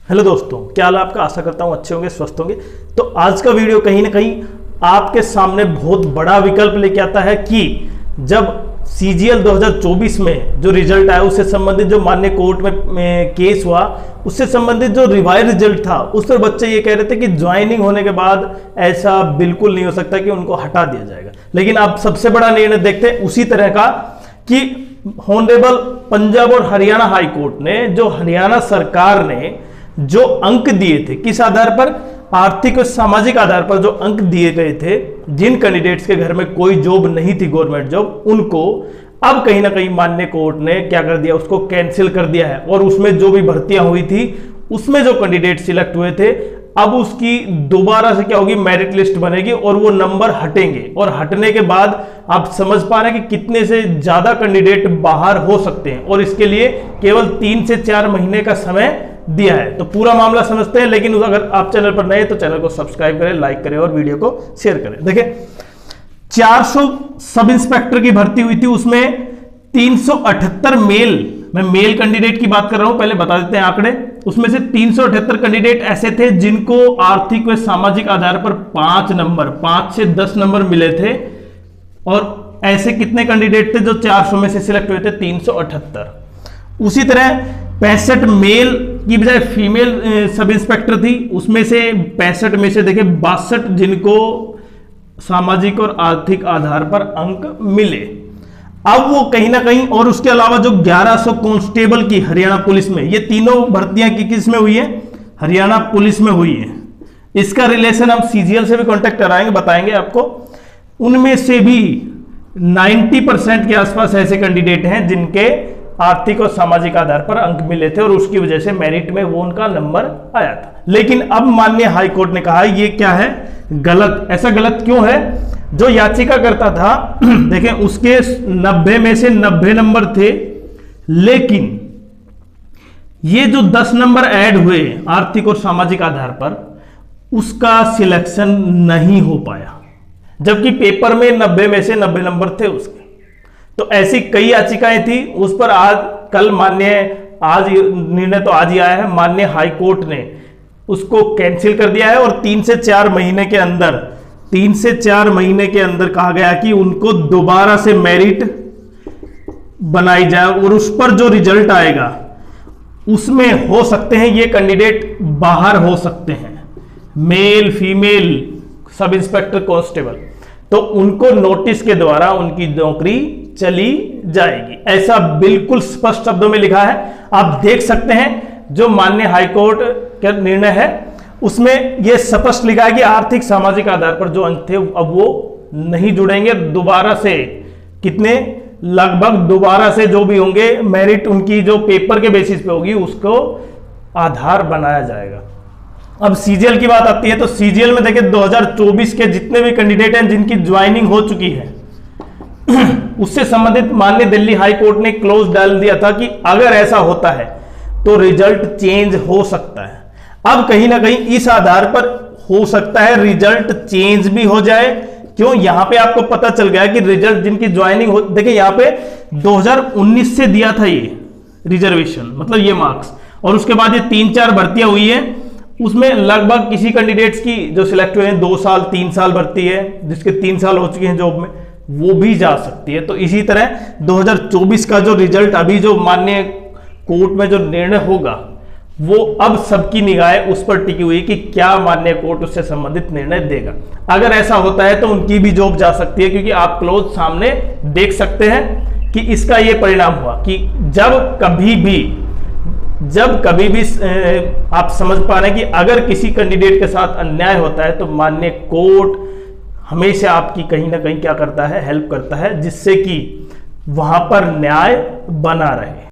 Hello दोस्तों, क्या हाल है आपका। आशा करता हूँ अच्छे होंगे, स्वस्थ होंगे। तो आज का वीडियो कहीं ना कहीं आपके सामने बहुत बड़ा विकल्प लेके आता है कि जब CGL 2024 में जो रिजल्ट आया उससे संबंधित जो माननीय कोर्ट में केस हुआ, उससे संबंधित जो रिवाइज रिजल्ट था उस पर बच्चे ये कह रहे थे कि ज्वाइनिंग होने के बाद ऐसा बिल्कुल नहीं हो सकता कि उनको हटा दिया जाएगा। लेकिन अब सबसे बड़ा निर्णय देखते हैं उसी तरह का कि ऑनरेबल पंजाब और हरियाणा हाई कोर्ट ने जो हरियाणा सरकार ने जो अंक दिए थे, किस आधार पर, आर्थिक और सामाजिक आधार पर जो अंक दिए गए थे, जिन कैंडिडेट्स के घर में कोई जॉब नहीं थी, गवर्नमेंट जॉब, उनको अब कहीं ना कहीं माननीय कोर्ट ने क्या कर दिया, उसको कैंसिल कर दिया है। और उसमें जो भी भर्तियां हुई थी उसमें जो कैंडिडेट सिलेक्ट हुए थे, अब उसकी दोबारा से क्या होगी, मेरिट लिस्ट बनेगी और वो नंबर हटेंगे। और हटने के बाद आप समझ पा रहे हैं कि कितने से ज्यादा कैंडिडेट बाहर हो सकते हैं, और इसके लिए केवल 3 से 4 महीने का समय दिया है। तो पूरा मामला समझते हैं, लेकिन अगर आप चैनल पर नए हैं तो चैनल को सब्सक्राइब करें, लाइक करें और वीडियो को शेयर करें। देखिए 400 सब इंस्पेक्टर की भर्ती हुई थी, उसमें 378 मेल, मैं मेल कैंडिडेट की बात कर रहा हूं, पहले बता देते हैं आंकड़े। उसमें से 378 कैंडिडेट ऐसे थे जिनको आर्थिक व सामाजिक आधार पर 5 से 10 नंबर मिले थे। और ऐसे कितने कैंडिडेट थे जो 400 में से सिलेक्ट हुए थे, 378। उसी तरह 65 मेल की बजाय फीमेल सब इंस्पेक्टर थी, उसमें से 65 में से देखिए 62 जिनको सामाजिक और आर्थिक आधार पर अंक मिले। अब वो कहीं ना कहीं, और उसके अलावा जो 1100 कांस्टेबल की हरियाणा पुलिस में, ये तीनों भर्तियां किस में हुई है, हरियाणा पुलिस में हुई है। इसका रिलेशन हम CGL से भी कांटेक्ट कराएंगे, बताएंगे आपको। उनमें से भी 90% के आसपास ऐसे कैंडिडेट हैं जिनके आर्थिक और सामाजिक आधार पर अंक मिले थे और उसकी वजह से मेरिट में वो उनका नंबर आया था। लेकिन अब माननीय हाई कोर्ट ने कहा ये क्या है, गलत। ऐसा गलत क्यों है? जो याचिका करता था देखें, उसके 90 में से 90 नंबर थे, लेकिन ये जो 10 नंबर ऐड हुए आर्थिक और सामाजिक आधार पर, उसका सिलेक्शन नहीं हो पाया, जबकि पेपर में 90 में से 90 नंबर थे उसके। तो ऐसी कई याचिकाएं थी, उस पर आज आज निर्णय तो आज ही आया है, माननीय हाई कोर्ट ने उसको कैंसिल कर दिया है। और 3 से 4 महीने के अंदर कहा गया कि उनको दोबारा से मेरिट बनाई जाए और उस पर जो रिजल्ट आएगा उसमें हो सकते हैं ये कैंडिडेट बाहर हो सकते हैं, male female sub inspector constable, तो उनको नोटिस के द्वारा उनकी नौकरी चली जाएगी। ऐसा बिल्कुल स्पष्ट शब्दों में लिखा है, आप देख सकते हैं। जो माननीय हाईकोर्ट का निर्णय है उसमें यह स्पष्ट लिखा है कि आर्थिक सामाजिक आधार पर जो अंक थे अब वो नहीं जुड़ेंगे। दोबारा से कितने, लगभग दोबारा से जो भी होंगे मेरिट उनकी जो पेपर के बेसिस पे होगी उसको आधार बनाया जाएगा। अब CGL की बात आती है तो CGL में देखिए 2024 के जितने भी कैंडिडेट हैं जिनकी ज्वाइनिंग हो चुकी है उससे संबंधित माननीय दिल्ली हाई कोर्ट ने क्लोज डाल दिया था कि अगर ऐसा होता है तो रिजल्ट चेंज हो सकता है। अब कहीं ना कहीं इस आधार पर हो सकता है रिजल्ट चेंज भी हो जाए। क्यों? यहां पे आपको पता चल गया कि रिजल्ट जिनकी ज्वाइनिंग हो, देखिए यहां पे 2019 से दिया था ये रिजर्वेशन, मतलब ये मार्क्स, और उसके बाद ये 3-4 भर्तियां हुई है, उसमें लगभग किसी कैंडिडेट्स की जो सिलेक्ट हुए हैं 2 साल 3 साल भर्ती है, जिसके 3 साल हो चुके हैं जॉब में, वो भी जा सकती है। तो इसी तरह 2024 का जो रिजल्ट अभी जो माननीय कोर्ट में जो निर्णय होगा वो अब सबकी निगाहें उस पर टिकी हुई कि क्या माननीय कोर्ट उससे संबंधित निर्णय देगा। अगर ऐसा होता है तो उनकी भी जॉब जा सकती है, क्योंकि आप क्लोज सामने देख सकते हैं कि इसका ये परिणाम हुआ कि जब कभी भी आप समझ पा रहे हैं कि अगर किसी कैंडिडेट के साथ अन्याय होता है तो माननीय कोर्ट हमेशा आपकी कहीं ना कहीं क्या करता है, हेल्प करता है, जिससे कि वहां पर न्याय बना रहे।